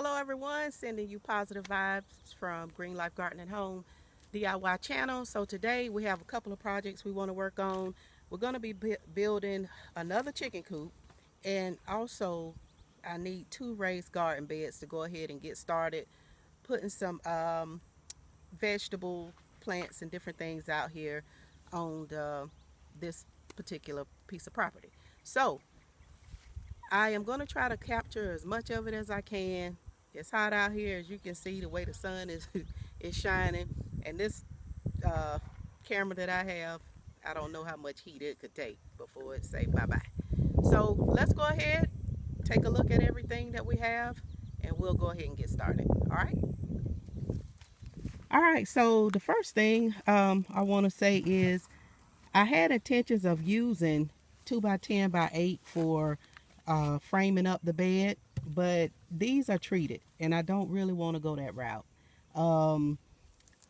Hello everyone, sending you positive vibes from Green Life Garden and Home DIY channel. So today we have a couple of projects we want to work on. We're going to be building another chicken coop, and also I need two raised garden beds to go ahead and get started putting some vegetable plants and different things out here on this particular piece of property. So I am going to try to capture as much of it as I can. It's hot out here, as you can see the way the sun is is shining, and this uh, camera that I have, I don't know how much heat it could take before it say bye bye. So let's go ahead, take a look at everything that we have, and we'll go ahead and get started. All right, so the first thing I want to say is I had intentions of using 2 by 10 by 8 for framing up the bed, but these are treated and I don't really want to go that route. Um,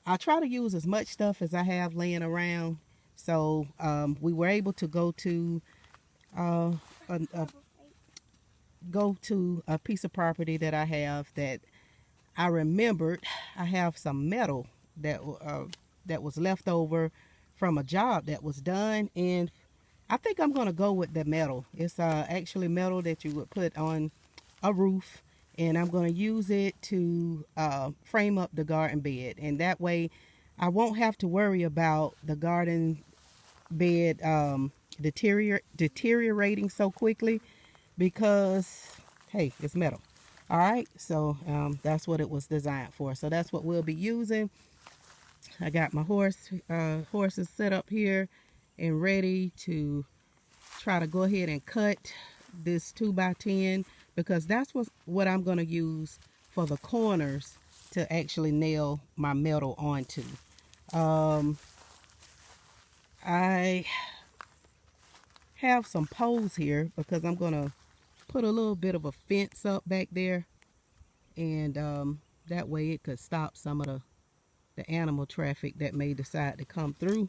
I try to use as much stuff as I have laying around. So we were able to uh, a, go to a piece of property that I have that I remembered. I have some metal that was left over from a job that was done, and I think I'm gonna go with the metal. It's actually metal that you would put on a roof, and I'm gonna use it to frame up the garden bed, and that way I won't have to worry about the garden bed deteriorating so quickly because, hey, it's metal. All right, so that's what it was designed for. So that's what we'll be using. I got my horses set up here and ready to try to go ahead and cut this 2 by 10 because that's what I'm going to use for the corners to actually nail my metal onto. I have some poles here because I'm going to put a little bit of a fence up back there, and that way it could stop some of the animal traffic that may decide to come through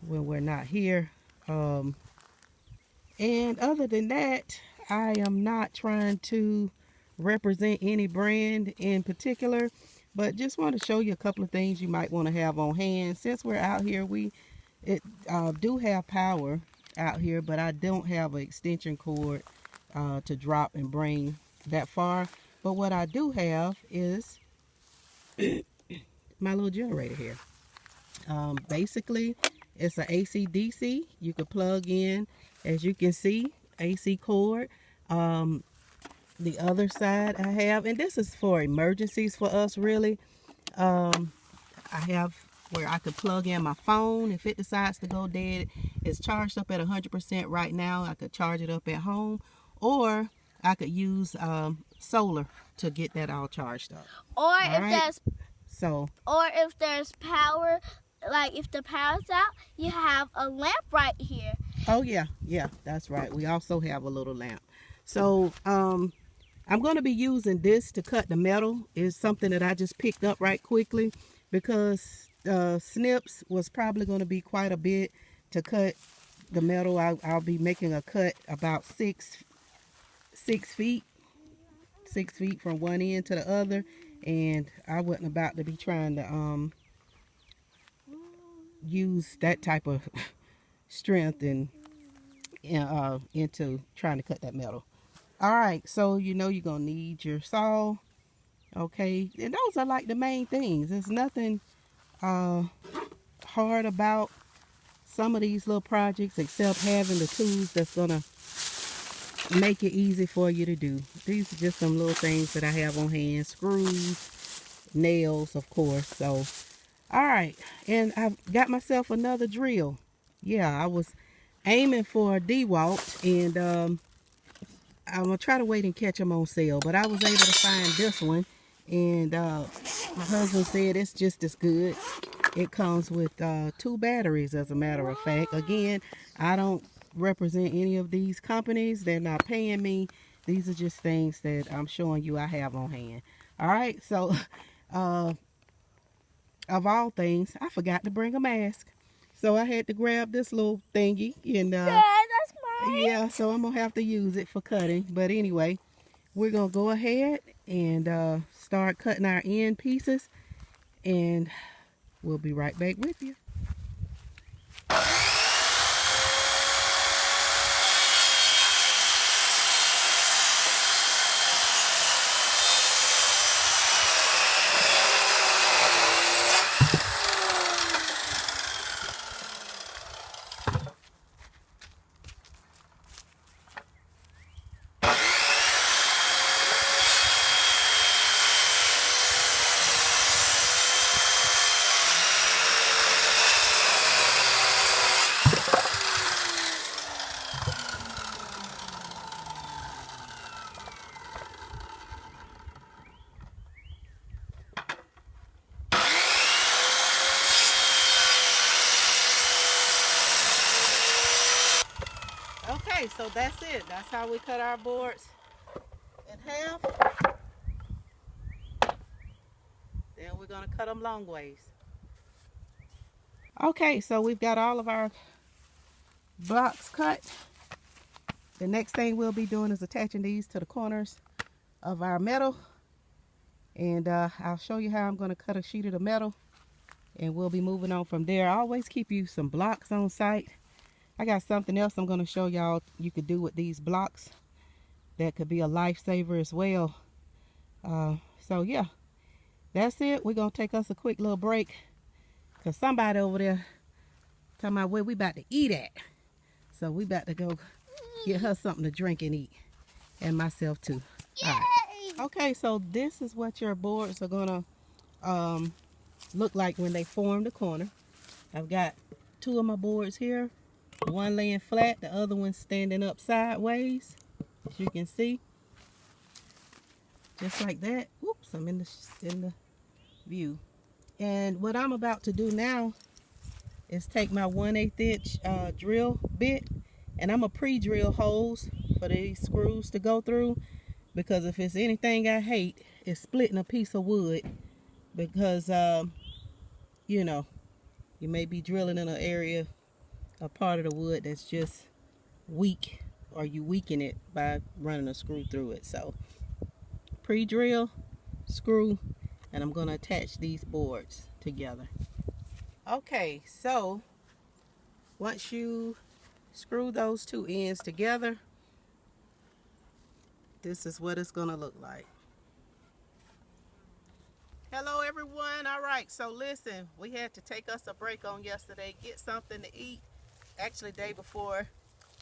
when we're not here. And other than that, I am not trying to represent any brand in particular, but just want to show you a couple of things you might want to have on hand. Since we're out here, we do have power out here, but I don't have an extension cord to drop and bring that far. But what I do have is my little generator here. Basically, it's an AC/DC. You could plug in, as you can see, AC cord. The other side I have, and this is for emergencies for us really. I have where I could plug in my phone if it decides to go dead. It's charged up at 100% right now. I could charge it up at home, or I could use solar to get that all charged up. Or if there's power, like if the power's out, you have a lamp right here. Oh yeah, that's right. We also have a little lamp. So I'm going to be using this to cut the metal. It's something that I just picked up right quickly because snips was probably going to be quite a bit to cut the metal. I'll be making a cut about 6 feet from one end to the other, and I wasn't about to be trying to use that type of strength and into trying to cut that metal. All right, so you know you're gonna need your saw. Okay, and those are like the main things. There's nothing hard about some of these little projects except having the tools that's gonna make it easy for you to do. These are just some little things that I have on hand. Screws, nails, of course. So all right, and I've got myself another drill. Yeah, I was aiming for a DeWalt, and I'm gonna try to wait and catch them on sale, but I was able to find this one, and my husband said it's just as good. It comes with 2 batteries, as a matter of fact. Again, I don't represent any of these companies. They're not paying me. These are just things that I'm showing you I have on hand. All right, so of all things, I forgot to bring a mask, so I had to grab this little thingy, and Yeah, that's mine. yeah, so I'm gonna have to use it for cutting. But anyway, we're gonna go ahead and start cutting our end pieces, and we'll be right back with you. Okay, so that's it. That's how we cut our boards in half. Then we're gonna cut them long ways. Okay, so we've got all of our blocks cut. The next thing we'll be doing is attaching these to the corners of our metal. And I'll show you how I'm gonna cut a sheet of the metal, and we'll be moving on from there. I always keep you some blocks on site. I got something else I'm gonna show y'all you could do with these blocks that could be a lifesaver as well. So yeah, that's it. We're gonna take us a quick little break because somebody over there talking about where we about to eat at. So we about to go get her something to drink and eat, and myself too. All right. Okay, so this is what your boards are gonna look like when they form the corner. I've got two of my boards here, one laying flat, the other one standing up sideways, as you can see, just like that. Oops, I'm in the view. And what I'm about to do now is take my 1/8 inch drill bit, and I'm gonna pre-drill holes for these screws to go through, because if it's anything I hate, it's splitting a piece of wood, because you know, you may be drilling in an area, a part of the wood that's just weak, or you weaken it by running a screw through it. So pre-drill, screw, and I'm going to attach these boards together. Okay, so once you screw those two ends together, this is what it's going to look like. Hello everyone. All right, so listen, we had to take us a break on yesterday, get something to eat. Actually, day before,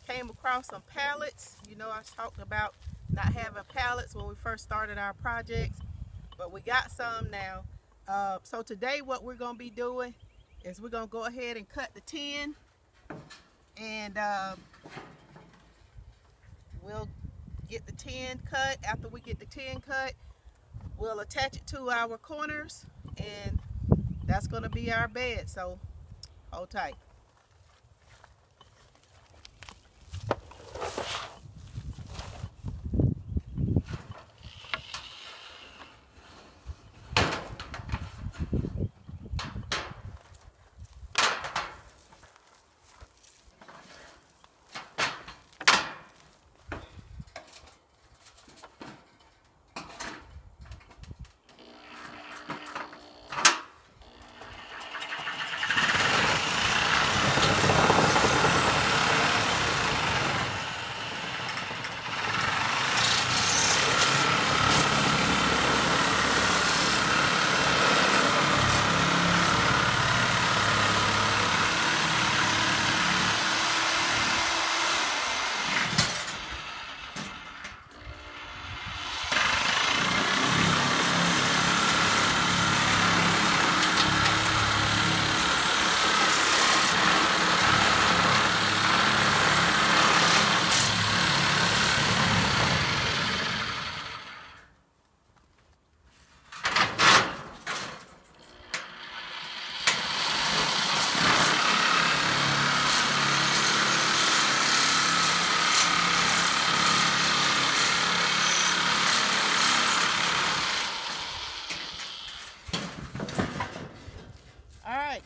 came across some pallets. You know, I talked about not having pallets when we first started our projects, but we got some now. So today what we're going to be doing is we're going to go ahead and cut the tin, and we'll get the tin cut. After we get the tin cut, we'll attach it to our corners, and that's going to be our bed. So hold tight.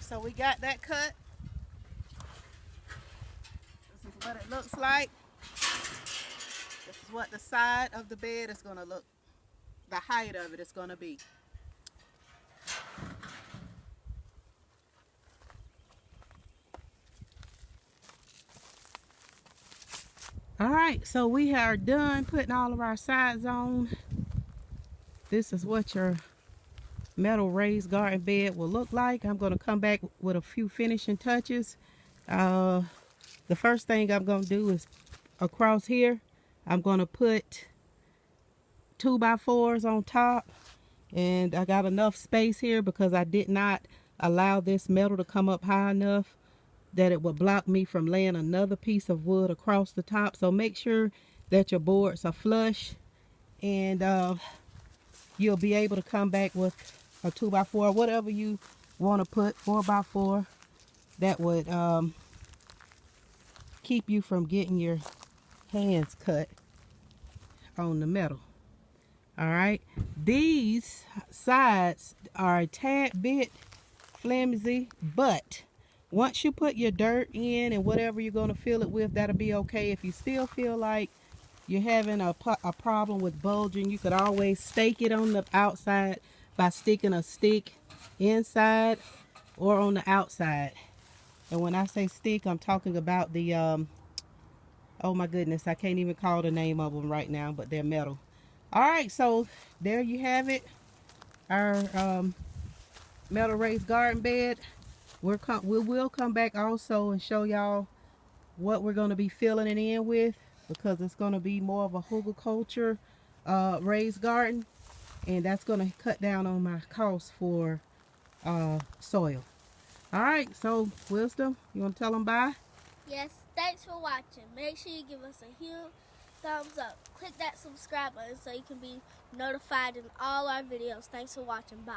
So we got that cut. This is what it looks like. This is what the side of the bed is going to look the height of it is going to be. All right, so we are done putting all of our sides on. This is what your metal raised garden bed will look like. I'm going to come back with a few finishing touches. The first thing I'm going to do is across here, I'm going to put 2x4s on top, and I got enough space here because I did not allow this metal to come up high enough that it would block me from laying another piece of wood across the top. So make sure that your boards are flush, and you'll be able to come back with a 2x4, whatever you want to put, 4x4, that would keep you from getting your hands cut on the metal. All right, these sides are a tad bit flimsy, but once you put your dirt in and whatever you're going to fill it with, that'll be okay. If you still feel like you're having a problem with bulging, you could always stake it on the outside by sticking a stick inside or on the outside. And when I say stick, I'm talking about the oh my goodness, I can't even call the name of them right now, but they're metal. All right, so there you have it, our metal raised garden bed. We will come back also and show y'all what we're going to be filling it in with, because it's going to be more of a hugelkultur raised garden, and that's going to cut down on my cost for soil. All right, so Wisdom, you want to tell them bye? Yes, thanks for watching. Make sure you give us a huge thumbs up. Click that subscribe button so you can be notified in all our videos. Thanks for watching. Bye.